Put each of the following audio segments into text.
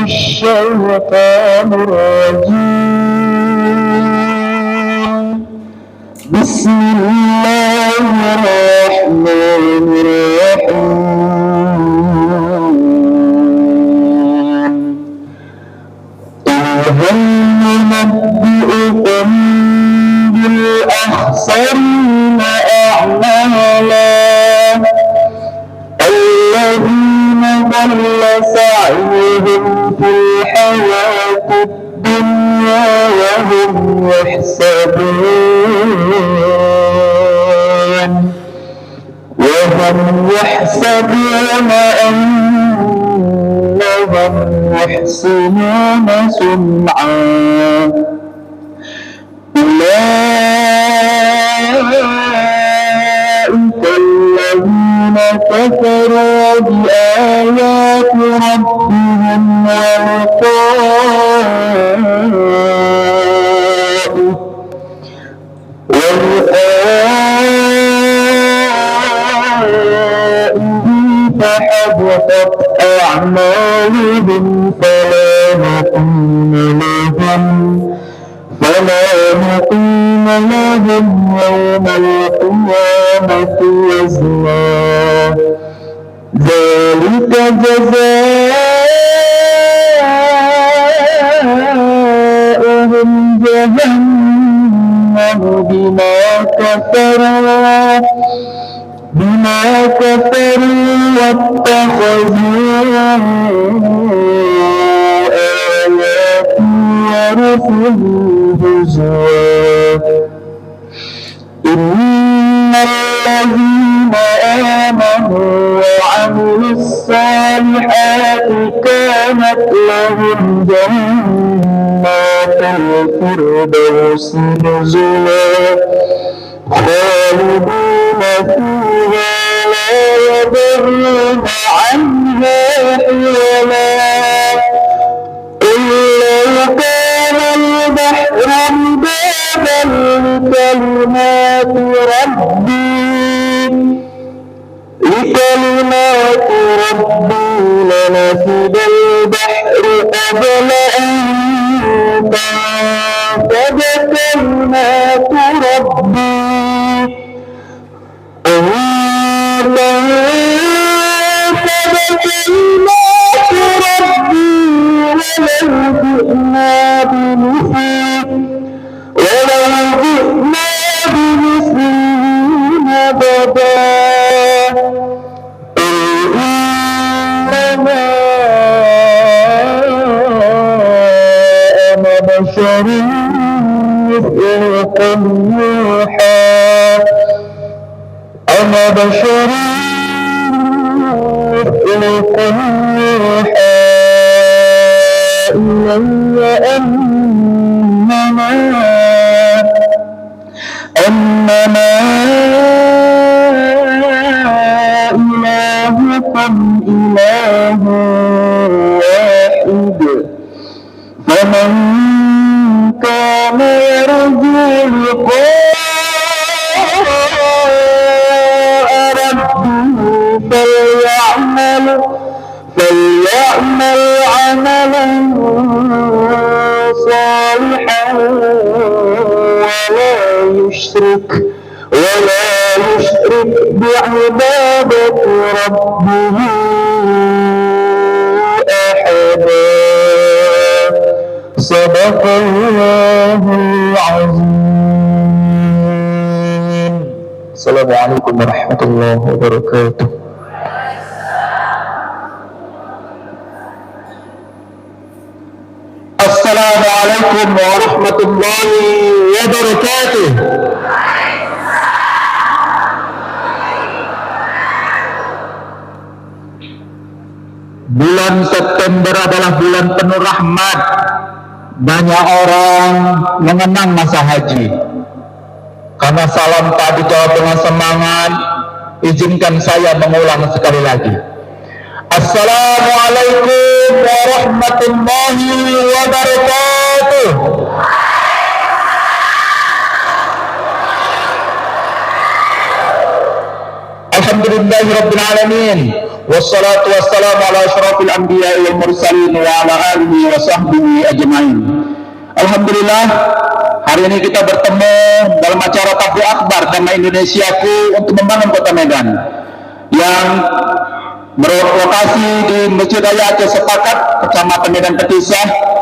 الشيطان الرجيم. بسم الله الرحمن الرحيم. هل ننبئكم بالأخسرين أعمالا الذين ضل سعيهم في الحياة الدنيا وهم يحسبون أنهم يحسنون صنعا. أولئك الذين كفروا بآيات ربهم فحبطت أعمالهم فلا نقيم لهم يوم القيامة وزنا. ذلك جزاؤهم جهنم بما كفروا واتخذوا آياتي ورسلي هزوا. إن الذين آمنوا وعملوا الصالحات كانت لهم جنات الفردوس نزلا خالدين فيها لا يبغون عنها حولا. قل لو كان البحر مدادا لكلمات ربي لنفد البحر قبل أن تنفد كلمات ربي ولو جئنا بمثله مددا. إنما أنا بشر مثلكم يوحى إلي أنما إلهكم إله واحد. فمن كان يرجو لقاء ربه فليعمل عملا صالحا ولا يشرك بعبادة ربه أحدا. صدق الله العظيم. السلام عليكم ورحمة الله وبركاته. Assalamualaikum warahmatullahi wabarakatuh. Bulan September adalah bulan penuh rahmat. Banyak orang mengenang masa haji. Karena salam tadi jawab dengan semangat, izinkan saya mengulang sekali lagi. Assalamualaikum warahmatullahi wabarakatuh. Alhamdulillahirabbil alamin. Wassalatu wassalamu ala asyrafil anbiya'i wal mursalin wa ala alihi wa sahbihi ajmain. Alhamdulillah, hari ini kita bertemu dalam acara tabligh akbar Dhamma Indonesiaku untuk membangun Kota Medan yang berlokasi di Masjid Raya Aceh Sepakat, Kecamatan Medan Petisah.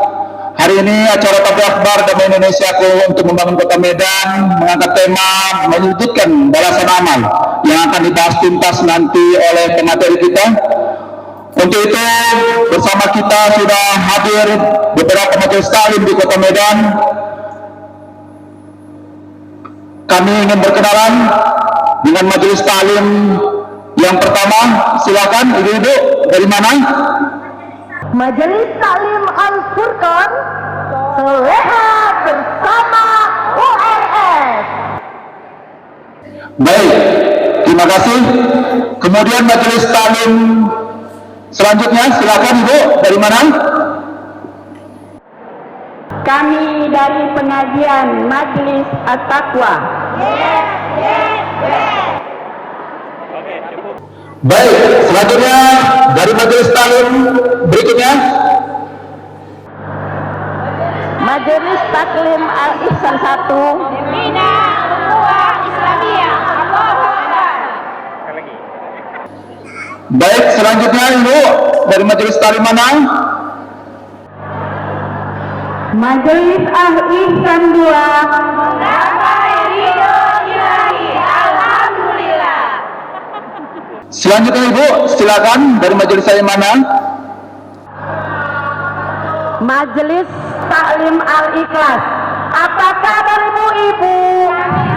Hari ini acara tabligh akbar Dhamma Indonesiaku untuk membangun Kota Medan mengangkat tema mewujudkan balasan amal yang akan dibahas tuntas nanti oleh pemateri kita. Untuk itu bersama kita sudah hadir beberapa majelis taklim di Kota Medan. Kami ingin berkenalan dengan majelis taklim yang pertama. Silakan ibu-ibu, dari mana? Majelis Taklim Al-Furqan Soleha bersama UNS. Baik, terima kasih. Kemudian majelis taklim selanjutnya, silakan ibu, dari mana? Kami dari pengajian Majelis At-Taqwa. Baik, selanjutnya dari majelis taklim berikutnya. Majelis Taklim Al-Ihsan 1. Bina Ukhuwah Islamiyah. Allahu Akbar. Baik, selanjutnya ibu, dari majelis taklim mana? Majelis Al-Ihsan 2. Sampai ridho ilahi. Alhamdulillah. Selanjutnya ibu, silakan dari majelis saya mana? Majelis Taklim Al-Ikhlas. Apa kabar ibu-ibu?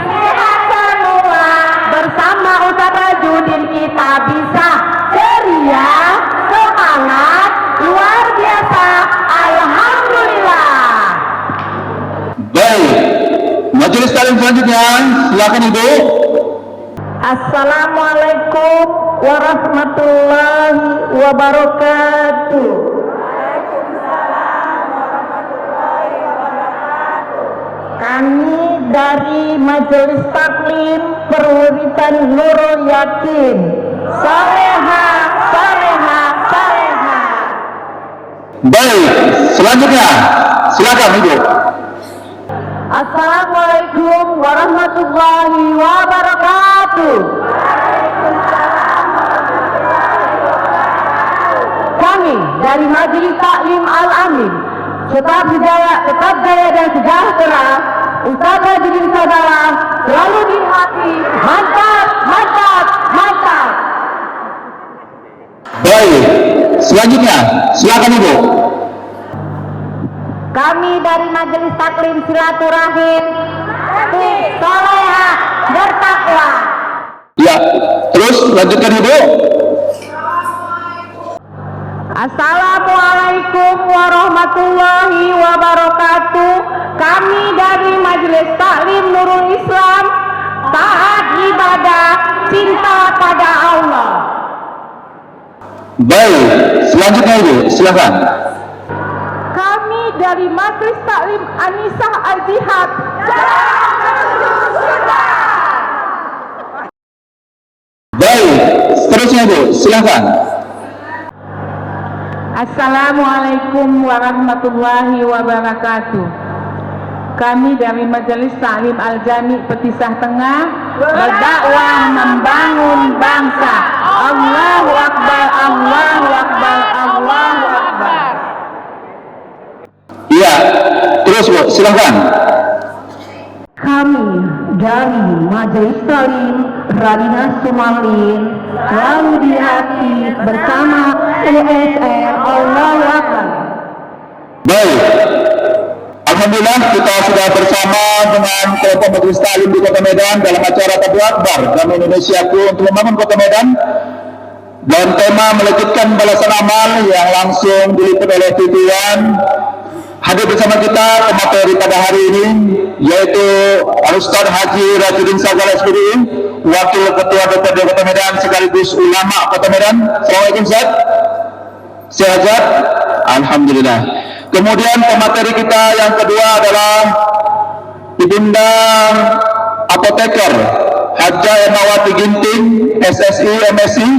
Sehat semua. Bersama Ustaz Rajudin kita bisa ceria, semangat, luar biasa. Alhamdulillah. Baik, majelis taklim selanjutnya, silakan ibu. Assalamualaikum warahmatullahi wabarakatuh. Kami dari Majelis Taklim Perwiritan Nurul Yakin. Soleha, soleha, soleha. Baik, selanjutnya, silakan ibu. Assalamualaikum warahmatullahi wabarakatuh. Kami dari Majelis Taklim Al-Amin tetap jaya dan sejahtera. Ustaz Rajudin Saudara selalu di hati. Mantap, mantap, mantap. Baik, selanjutnya, silakan ibu. Kami dari Majelis Taklim Silaturahim Soleha bertakwa. Ya, terus lanjutkan ibu. Assalamualaikum warahmatullahi wabarakatuh. Kami dari Majelis Taklim Nurul Islam, taat ibadah, cinta pada Allah. Baik, selanjutnya ibu, silakan. Kami dari Majelis Taklim Anisah Al-Jihad. Baik, seterusnya ibu, silakan. Assalamualaikum warahmatullahi wabarakatuh. Kami dari Majelis Taklim Al-Jami Petisah Tengah berdakwah membangun bangsa. Allahu Akbar, Allahu Akbar, Allahu Akbar. Iya, terus bu, silakan. Kami dari Majelis Taklim Radina Sumalin selalu di hati bersama USR. Allahu Akbar. Baik, alhamdulillah kita sudah bersama dengan kelompok majelis taklim di Kota Medan dalam acara tabligh akbar Dhamma Indonesiaku untuk membangun Kota Medan, dan tema melekitkan balasan amal yang langsung diliput oleh TV1. Hadir bersama kita pemateri pada hari ini yaitu Ustaz Haji Rajudin Sagal SPDI, Wakil Ketua DPRD Kota Medan sekaligus ulama Kota Medan. Assalamualaikum Ustaz. Sehat? Alhamdulillah. Kemudian pemateri kita yang kedua adalah Ibunda Apoteker Haja Ernawati Ginting, SSI MSI.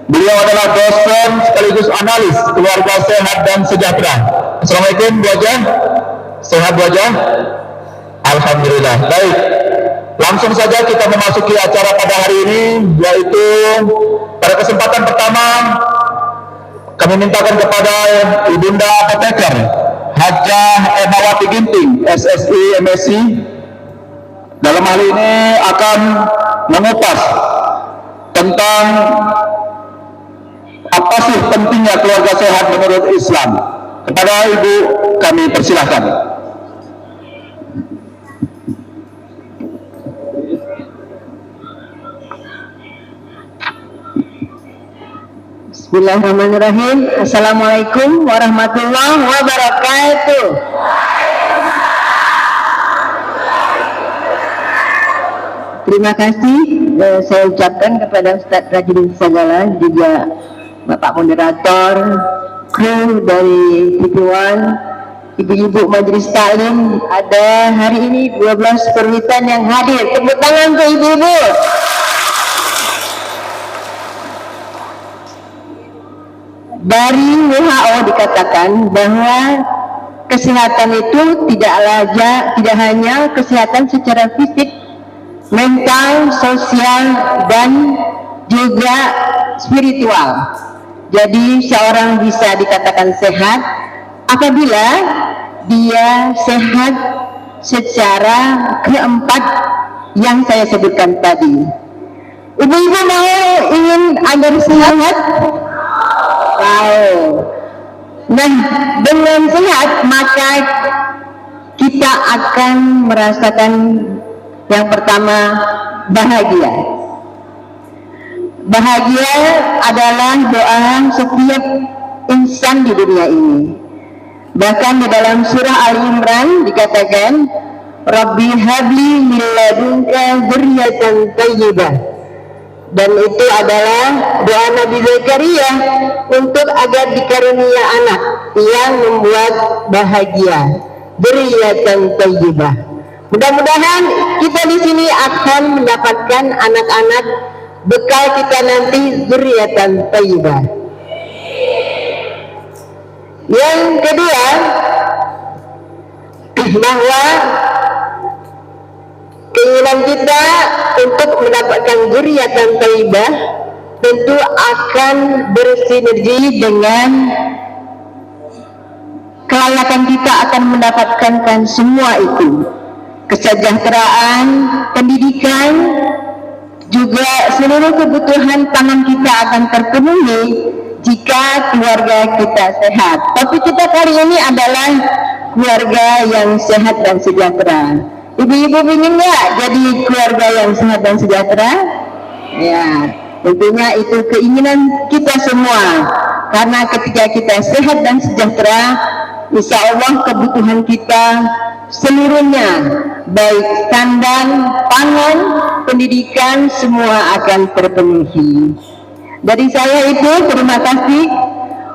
Beliau adalah dosen sekaligus analis keluarga sehat dan sejahtera. Assalamualaikum Bu Haja. Sehat Bu Haja? Alhamdulillah. Baik. Langsung saja kita memasuki acara pada hari ini, yaitu pada kesempatan pertama kami mintakan kepada Ibunda Apoteker Hajah Ernawati Ginting, SSI MSI, dalam hal ini akan mengupas tentang apa sih pentingnya keluarga sehat menurut Islam. Kepada Ibu kami persilahkan. Bismillahirrahmanirrahim. Assalamualaikum warahmatullahi wabarakatuh. Terima kasih saya ucapkan kepada Ustadz Rajin Sagala, juga Bapak Moderator, kru dari TV One, ibu-ibu majelis taklim. Ada hari ini 12 perwitan yang hadir. Tepuk tangan untuk ibu-ibu. Dari WHO dikatakan bahwa kesehatan itu tidak hanya kesehatan secara fisik, mental, sosial, dan juga spiritual. Jadi seorang bisa dikatakan sehat apabila dia sehat secara keempat yang saya sebutkan tadi. Ibu-ibu mau ingin agar sehat? Wow. Nah, dengan sehat maka kita akan merasakan yang pertama bahagia. Bahagia adalah doa setiap insan di dunia ini. Bahkan di dalam surah Al-Imran dikatakan, Rabbi habli min ladunka dzurriyyatan thayyibah. Dan itu adalah doa Nabi Zakaria untuk agar dikarunia anak yang membuat bahagia. Dzurriyyatan thayyibah. Mudah-mudahan kita di sini akan mendapatkan anak-anak bekal kita nanti dzurriyyatan thayyibah. Yang kedua, bahwa keinginan kita untuk mendapatkan dzurriyyatan thayyibah tentu akan bersinergi dengan kelayakan kita akan mendapatkan semua itu. Kesejahteraan, pendidikan, juga seluruh kebutuhan pangan kita akan terpenuhi jika keluarga kita sehat. Tapi kita kali ini adalah keluarga yang sehat dan sejahtera. Ibu-ibu ingin nggak jadi keluarga yang sehat dan sejahtera? Ya, tentunya itu keinginan kita semua. Karena ketika kita sehat dan sejahtera, insya Allah kebutuhan kita seluruhnya, baik sandang, pangan, pendidikan, semua akan terpenuhi. Dari saya itu, terima kasih.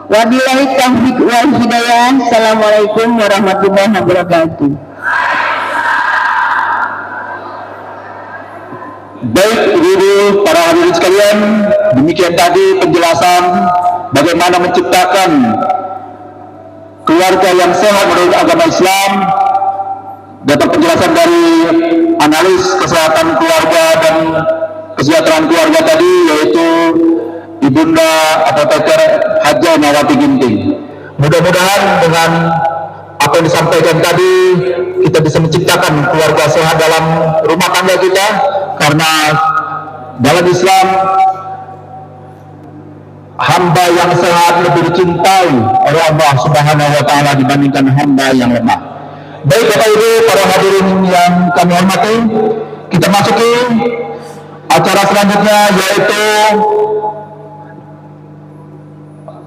Wabillahi taufiq wal hidayah. Assalamualaikum warahmatullahi wabarakatuh. Baik ibu-ibu, para hadirin sekalian, demikian tadi penjelasan bagaimana menciptakan keluarga yang sehat menurut agama Islam. Dapat penjelasan dari analis kesehatan keluarga dan kesejahteraan keluarga tadi, yaitu Ibunda Apoteker Hajah Ernawati Ginting. Mudah-mudahan dengan apa yang disampaikan tadi kita bisa menciptakan keluarga sehat dalam rumah tangga kita, karena dalam Islam hamba yang sehat lebih dicintai oleh Allah Subhanahu wa taala dibandingkan hamba yang lemah. Baik Bapak Ibu, para hadirin yang kami hormati, kita masuki acara selanjutnya, yaitu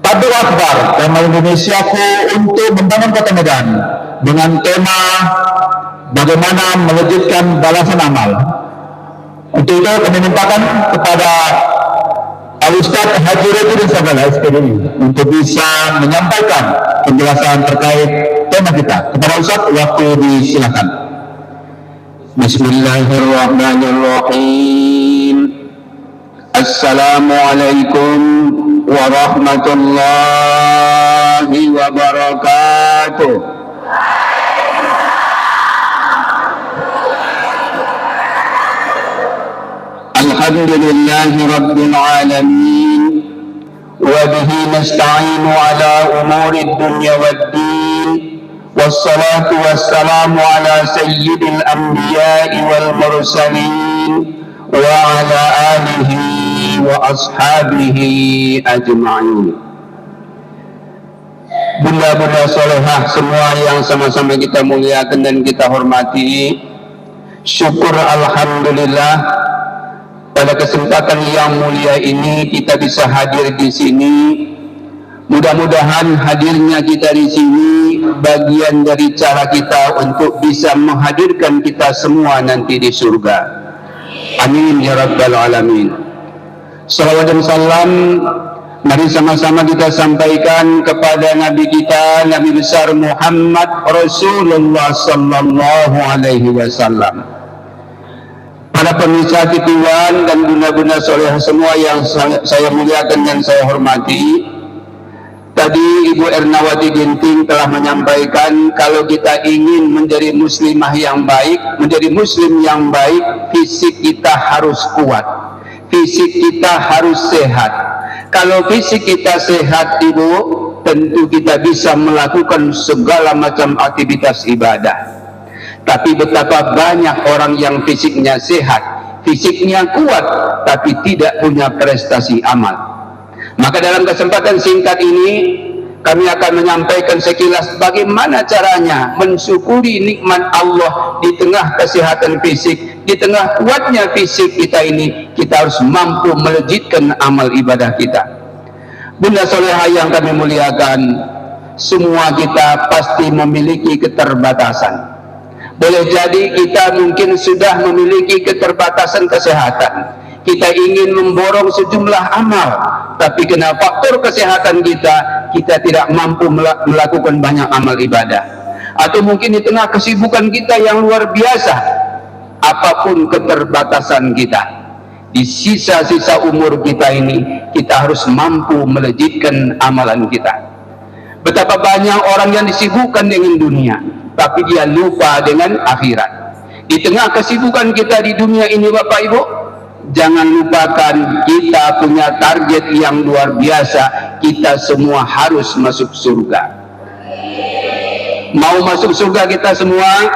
Tabligh Akbar tema Indonesiaku untuk membangun Kota Medan, dengan tema bagaimana mewujudkan balasan amal. Untuk itu kami mintakan kepada Al-Ustadz Haji Rajin Sagala SPDI untuk bisa menyampaikan penjelasan terkait tema kita. Kepada Ustadz, waktu disilakan. Bismillahirrahmanirrahim. Assalamualaikum warahmatullahi wabarakatuh. Alhamdulillahi rabbil alamin. وبه نستعين على أمور الدنيا والدين والصلاة والسلام على سيد الأنبياء والمرسلين وعلى آله وأصحابه أجمعين. Bunda-bunda solehah semua yang sama-sama kita muliakan dan kita hormati, syukur alhamdulillah pada kesempatan yang mulia ini kita bisa hadir di sini. Mudah-mudahan hadirnya kita di sini bagian dari cara kita untuk bisa menghadirkan kita semua nanti di surga. Amin ya rabbal alamin. Salawat dan salam mari sama-sama kita sampaikan kepada Nabi kita, Nabi besar Muhammad Rasulullah sallallahu alaihi wasallam. Para pemirsa TV1 dan bunda-bunda soleh semua yang saya muliakan dan saya hormati, tadi Ibu Ernawati Ginting telah menyampaikan kalau kita ingin menjadi muslimah yang baik, menjadi muslim yang baik, fisik kita harus kuat, fisik kita harus sehat. Kalau fisik kita sehat, Ibu, tentu kita bisa melakukan segala macam aktivitas ibadah. Tapi betapa banyak orang yang fisiknya sehat, fisiknya kuat, tapi tidak punya prestasi amal. Maka dalam kesempatan singkat ini, kami akan menyampaikan sekilas bagaimana caranya mensyukuri nikmat Allah di tengah kesehatan fisik, di tengah kuatnya fisik kita ini, kita harus mampu melejitkan amal ibadah kita. Bunda solehah yang kami muliakan, semua kita pasti memiliki keterbatasan. Boleh jadi kita mungkin sudah memiliki keterbatasan kesehatan. Kita ingin memborong sejumlah amal, tapi karena faktor kesehatan kita tidak mampu melakukan banyak amal ibadah. Atau mungkin di tengah kesibukan kita yang luar biasa, apapun keterbatasan kita, di sisa-sisa umur kita ini, kita harus mampu melejitkan amalan kita. Betapa banyak orang yang disibukkan dengan dunia, tapi dia lupa dengan akhirat. Di tengah kesibukan kita di dunia ini, Bapak Ibu, jangan lupakan kita punya target yang luar biasa. Kita semua harus masuk surga. Mau masuk surga kita semua?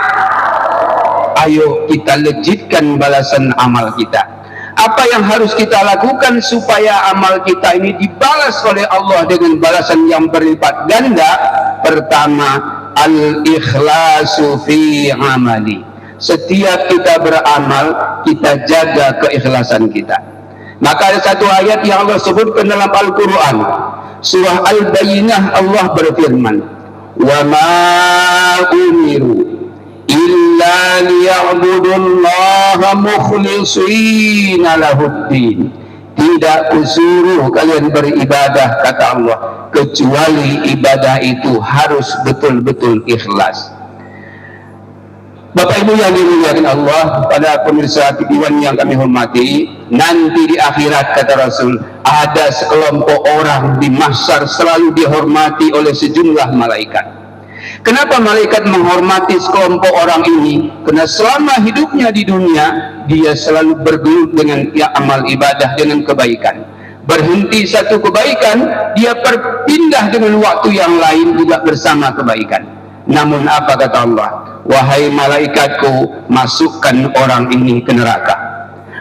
Ayo kita lejitkan balasan amal kita. Apa yang harus kita lakukan supaya amal kita ini dibalas oleh Allah dengan balasan yang berlipat ganda? Pertama, al-ikhlasu fi amali. Setiap kita beramal, kita jaga keikhlasan kita. Maka ada satu ayat yang Allah sebutkan dalam Al-Quran, surah Al-Bayyinah, Allah berfirman, wa ma umiru illa liya'budullaha mukhlishina lahuddin. Tidak kusuruh kalian beribadah, kata Allah, kecuali ibadah itu harus betul-betul ikhlas. Bapak Ibu yang dimuliakan Allah, pada pemirsa TV1 yang kami hormati, nanti di akhirat, kata Rasul, ada sekelompok orang di mahsyar selalu dihormati oleh sejumlah malaikat. Kenapa malaikat menghormati sekelompok orang ini? Karena selama hidupnya di dunia, dia selalu bergelut dengan amal ibadah, dengan kebaikan. Berhenti satu kebaikan, dia berpindah dengan waktu yang lain juga bersama kebaikan. Namun apa kata Allah? Wahai malaikatku, masukkan orang ini ke neraka.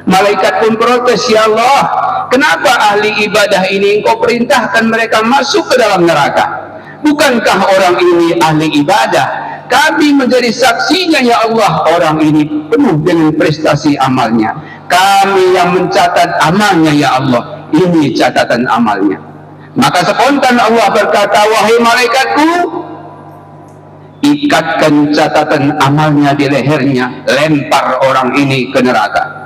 Malaikat pun protes, ya Allah, kenapa ahli ibadah ini engkau perintahkan mereka masuk ke dalam neraka? Bukankah orang ini ahli ibadah? Kami menjadi saksinya, ya Allah, orang ini penuh dengan prestasi amalnya. Kami yang mencatat amalnya, ya Allah, ini catatan amalnya. Maka spontan Allah berkata, wahai malaikatku, ikatkan catatan amalnya di lehernya, lempar orang ini ke neraka.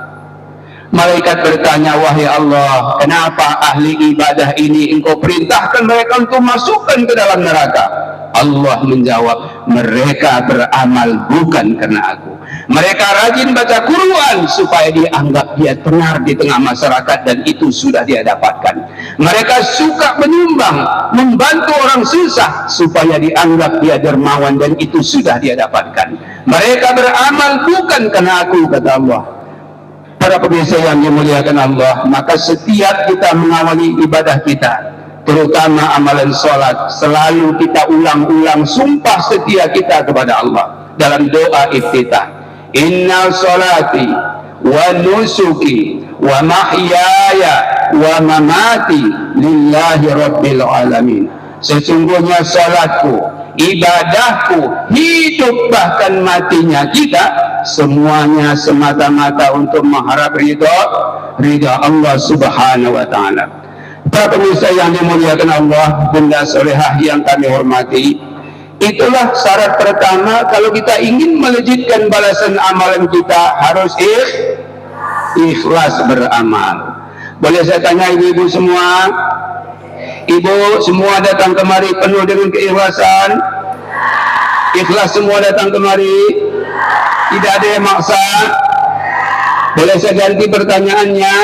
Malaikat bertanya, wahai Allah, kenapa ahli ibadah ini engkau perintahkan mereka untuk masukkan ke dalam neraka? Allah menjawab, mereka beramal bukan karena aku. Mereka rajin baca Quran supaya dianggap dia tenar di tengah masyarakat, dan itu sudah dia dapatkan. Mereka suka menyumbang, membantu orang susah supaya dianggap dia dermawan, dan itu sudah dia dapatkan. Mereka beramal bukan karena aku, kata Allah. Para pemirsa yang dimuliakan Allah, maka setiap kita mengawali ibadah kita, terutama amalan sholat, selalu kita ulang-ulang sumpah setia kita kepada Allah dalam doa iftitah. Inna sholati wa nusuki wa mahyaya wa mamati lillahi rabbil alamin. Sesungguhnya salatku, ibadahku, hidup bahkan matinya kita, semuanya semata-mata untuk mengharap ridha Allah subhanahu wa ta'ala. Para pemirsa yang dimuliakan Allah, bunda solehah yang kami hormati, itulah syarat pertama kalau kita ingin melejitkan balasan amalan kita, harus ikhlas beramal. Boleh saya tanya ibu-ibu semua? Ibu semua datang kemari penuh dengan keikhlasan? Ikhlas semua datang kemari? Tidak ada yang maksa? Boleh saya ganti pertanyaannya?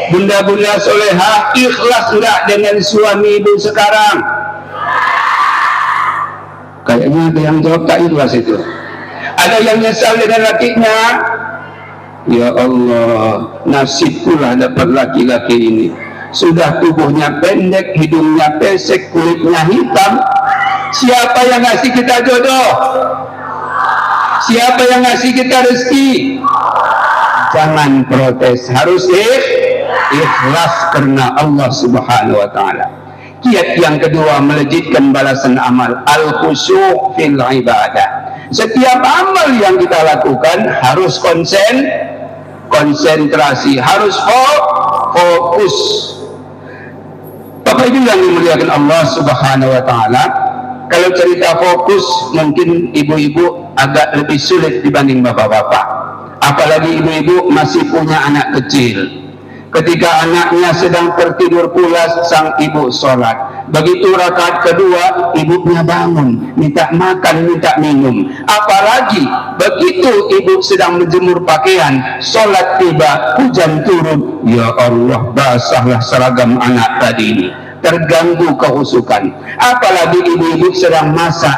Bunda-bunda solehah, ikhlas enggak dengan suami ibu sekarang? Kayaknya ada yang jawab tak ikhlas itu. Ada yang nyesal dengan lakinya? Ya Allah, nasibkulah dapat laki-laki ini. Sudah tubuhnya pendek, hidungnya pesek, kulitnya hitam. Siapa yang ngasih kita jodoh? Siapa yang ngasih kita rezeki? Jangan protes, harus ikhlas karena Allah subhanahu wa ta'ala. Kiat yang kedua, melejitkan balasan amal, al-khusyu' fil ibadah. Setiap amal yang kita lakukan harus konsentrasi, harus fokus. Bapak Ibu yang dimuliakan Allah subhanahu wa ta'ala, kalau cerita fokus mungkin ibu-ibu agak lebih sulit dibanding bapak-bapak, apalagi ibu-ibu masih punya anak kecil. Ketika anaknya sedang tertidur pulas, sang ibu sholat. Begitu rakaat kedua, ibunya bangun, minta makan, minta minum. Apalagi begitu ibu sedang menjemur pakaian, sholat tiba, hujan turun. Ya Allah, basahlah seragam anak tadi ini. Terganggu kehusukan. Apalagi ibu-ibu sedang masak.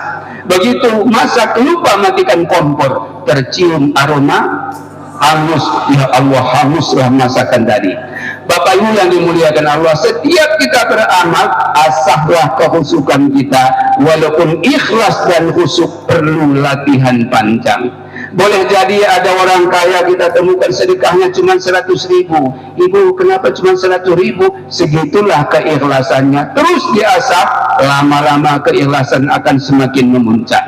Begitu masak, lupa matikan kompor, tercium aroma hangus. Ya Allah, hanguslah masakan tadi. Bapak Ibu yang dimuliakan Allah, setiap kita beramal, asahlah kehusukan kita. Walaupun ikhlas dan khusuk perlu latihan panjang. Boleh jadi ada orang kaya kita temukan sedekahnya cuma 100.000. Ibu, kenapa cuma 100.000? Segitulah keikhlasannya. Terus diasah, lama-lama keikhlasan akan semakin memuncak.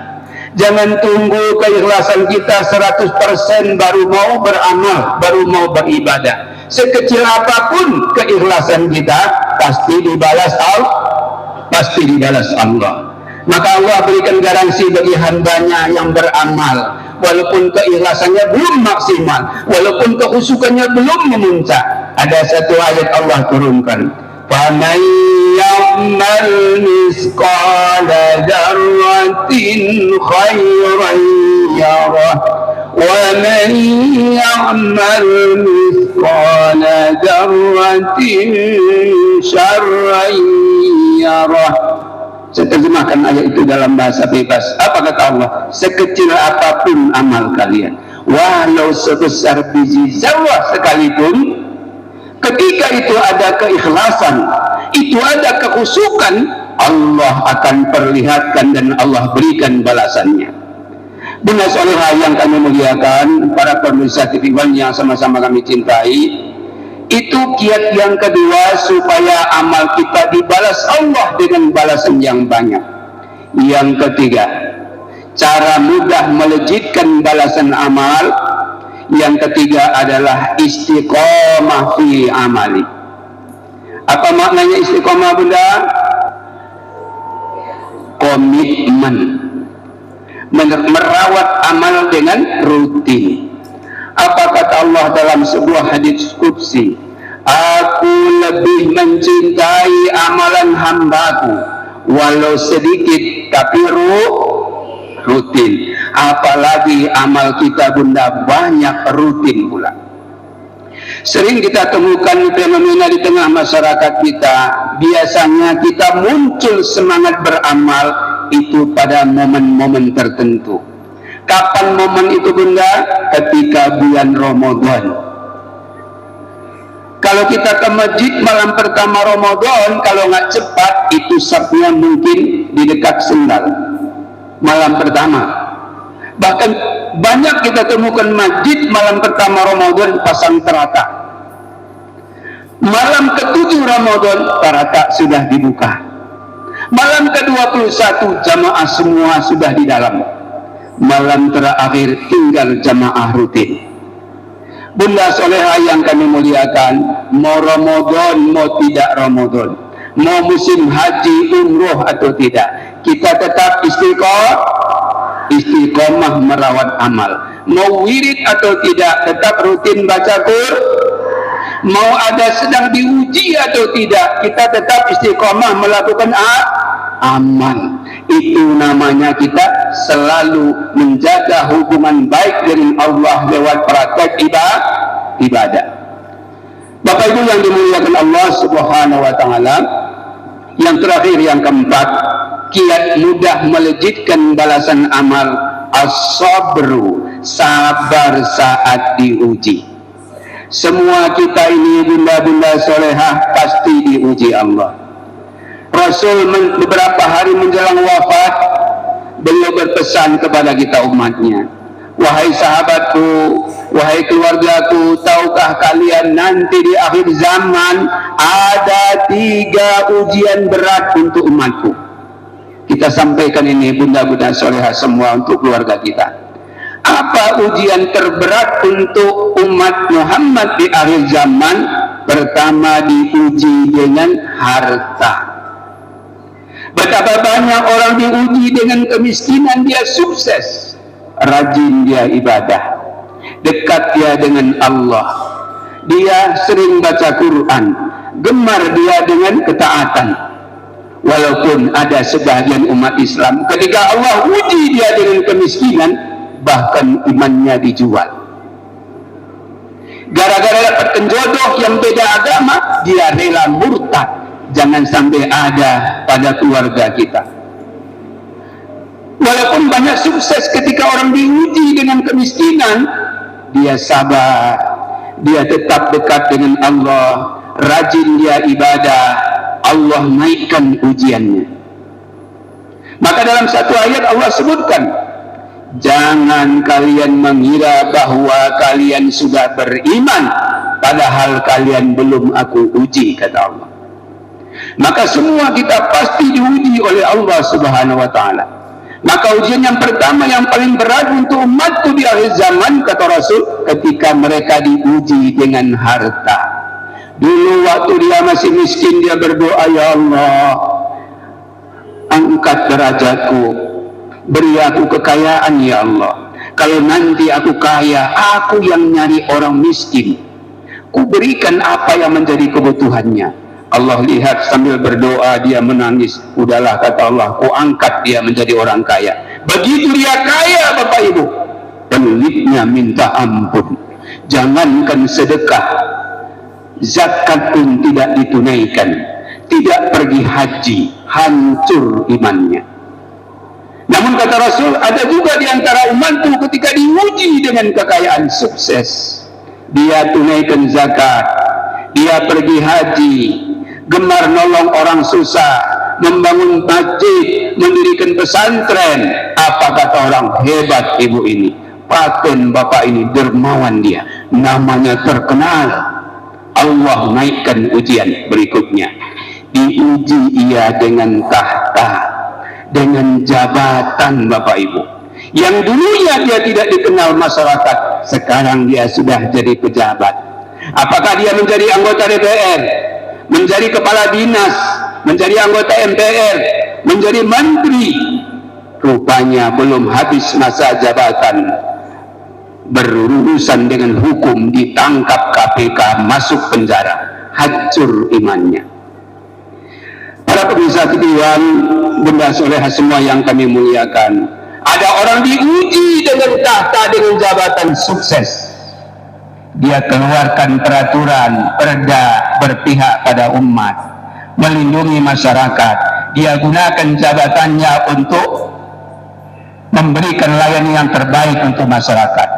Jangan tunggu keikhlasan kita 100% baru mau beramal, baru mau beribadah. Sekecil apapun keikhlasan kita, pasti dibalas Allah. Maka Allah berikan garansi bagi hambanya yang beramal, walaupun keikhlasannya belum maksimal, walaupun kehusukannya belum memuncak. Ada satu ayat Allah turunkan, فَمَنْ يَعْمَلْ مِثْقَالَ ذَرَّةٍ خَيْرًا يَرَهُ وَمَنْ يَعْمَلْ مِثْقَالَ ذَرَّةٍ شَرًّا يَرَهُ. Saya terjemahkan ayat itu dalam bahasa bebas. Apa kata Allah? Sekecil apapun amal kalian, walau sebesar biji zarrah sekalipun, ketika itu ada keikhlasan, itu ada kehusukan, Allah akan perlihatkan dan Allah berikan balasannya. Bunda solehah yang kami muliakan, para pemirsa TV One yang sama-sama kami cintai, itu kiat yang kedua supaya amal kita dibalas Allah dengan balasan yang banyak. Yang ketiga, cara mudah melejitkan balasan amal, yang ketiga adalah istiqomah fi amali. Apa maknanya istiqomah, Bunda? Komitmen, merawat amal dengan rutin. Apa kata Allah dalam sebuah hadis qudsi? Aku lebih mencintai amalan hambaku walau sedikit tapi rutin. apalagi amal kita bunda banyak rutin pula. Sering kita temukan fenomena di tengah masyarakat kita, biasanya kita muncul semangat beramal itu pada momen-momen tertentu. Kapan momen itu bunda? Ketika bulan Ramadan. Kalau kita ke masjid malam pertama Ramadan, kalau nggak cepat itu sapnya mungkin di dekat sendal malam pertama. Bahkan banyak kita temukan masjid malam pertama Ramadan pasang terata. Malam ke-7 Ramadan terata sudah dibuka. Malam ke-21 jamaah semua sudah di dalam. Malam terakhir tinggal jamaah rutin. Bunda soleha yang kami muliakan, mau Ramadan mau tidak Ramadan, mau musim haji umroh atau tidak, kita tetap istiqomah merawat amal. Mau wirid atau tidak, tetap rutin baca Quran. Mau ada sedang diuji atau tidak, kita tetap istiqomah melakukan amal. Itu namanya kita selalu menjaga hubungan baik dengan Allah lewat praktek ibadah. Bapak Ibu yang dimuliakan Allah Subhanahu wa taala, yang terakhir yang keempat, kiat mudah melejitkan balasan amal, as-sabru, sabar saat diuji. Semua kita ini bunda-bunda solehah pasti diuji Allah. Rasul beberapa hari menjelang wafat, beliau berpesan kepada kita umatnya, wahai sahabatku, wahai keluargaku, tahukah kalian nanti di akhir zaman ada 3 ujian berat untuk umatku. Kita sampaikan ini bunda-bunda solehah semua untuk keluarga kita. Apa ujian terberat untuk umat Muhammad di akhir zaman? Pertama, diuji dengan harta. Betapa banyak orang diuji dengan kemiskinan, dia sukses, rajin dia ibadah, dekat dia dengan Allah, dia sering baca Quran, gemar dia dengan ketaatan. Walaupun ada sebagian umat Islam ketika Allah uji dia dengan kemiskinan, bahkan imannya dijual. Gara-gara dapatkan jodoh yang beda agama, dia rela murtad. Jangan sampai ada pada keluarga kita. Walaupun banyak sukses, ketika orang diuji dengan kemiskinan, dia sabar, dia tetap dekat dengan Allah, rajin dia ibadah, Allah naikkan ujiannya. Maka dalam satu ayat Allah sebutkan, jangan kalian mengira bahwa kalian sudah beriman, padahal kalian belum aku uji, kata Allah. Maka semua kita pasti diuji oleh Allah Subhanahu wa taala. Maka ujian yang pertama yang paling berat untuk umatku di akhir zaman, kata Rasul, ketika mereka diuji dengan harta. Dulu waktu dia masih miskin, dia berdoa, ya Allah, angkat derajatku, beri aku kekayaan ya Allah. Kalau nanti aku kaya, aku yang nyari orang miskin, ku berikan apa yang menjadi kebutuhannya. Allah lihat sambil berdoa dia menangis. Udahlah, kata Allah, ku angkat dia menjadi orang kaya. Begitu dia kaya, Bapak Ibu, pelitnya minta ampun. Jangankan sedekah, zakat pun tidak ditunaikan, tidak pergi haji, hancur imannya. Namun kata Rasul, ada juga di antara umatku ketika diuji dengan kekayaan, sukses. Dia tunaikan zakat, dia pergi haji, gemar nolong orang susah, membangun masjid, mendirikan pesantren. Apa kata orang? Hebat ibu ini, paten bapak ini, dermawan dia, namanya terkenal. Allah naikkan ujian berikutnya, diuji ia dengan tahta, dengan jabatan Bapak Ibu, yang dulunya dia tidak dikenal masyarakat, sekarang dia sudah jadi pejabat. Apakah dia menjadi anggota DPR, menjadi kepala dinas, menjadi anggota MPR, menjadi menteri? Rupanya belum habis masa jabatan, berurusan dengan hukum, ditangkap KPK, masuk penjara, hancur imannya. Para pemirsa sekalian, bunda solehah semua yang kami muliakan, Ada orang diuji dengan tahta, dengan jabatan sukses. Dia keluarkan peraturan, perda, berpihak pada umat, melindungi masyarakat. Dia gunakan jabatannya untuk memberikan layanan yang terbaik untuk masyarakat.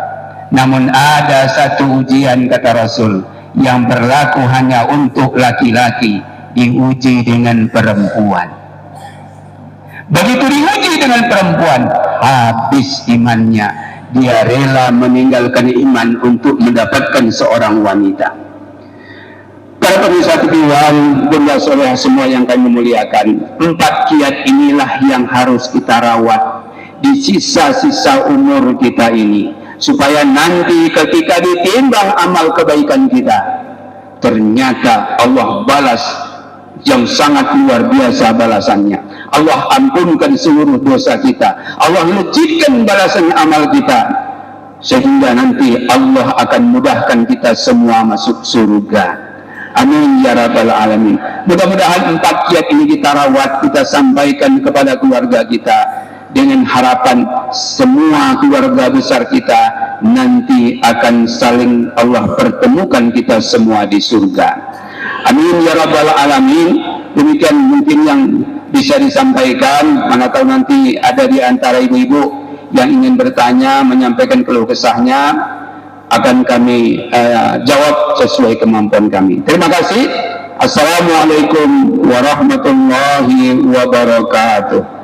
Namun ada satu ujian, kata Rasul, yang berlaku hanya untuk laki-laki, diuji dengan perempuan. Begitu diuji dengan perempuan, habis imannya. Dia rela meninggalkan iman untuk mendapatkan seorang wanita. Para pemirsa TV1, bunda soleh semua yang kami muliakan, 4 kiat inilah yang harus kita rawat di sisa-sisa umur kita ini, supaya nanti ketika ditimbang amal kebaikan kita, ternyata Allah balas yang sangat luar biasa balasannya. Allah ampunkan seluruh dosa kita, Allah lejitkan balasan amal kita, sehingga nanti Allah akan mudahkan kita semua masuk surga. Amin ya rabbal alamin. Mudah-mudahan 4 kiat ini kita rawat, kita sampaikan kepada keluarga kita, dengan harapan semua keluarga besar kita nanti akan saling Allah pertemukan kita semua di surga. Amin ya rabbal alamin. Demikian mungkin yang bisa disampaikan. Mana tahu nanti ada di antara ibu-ibu yang ingin bertanya, menyampaikan keluh kesahnya, akan kami jawab sesuai kemampuan kami. Terima kasih. Assalamualaikum warahmatullahi wabarakatuh.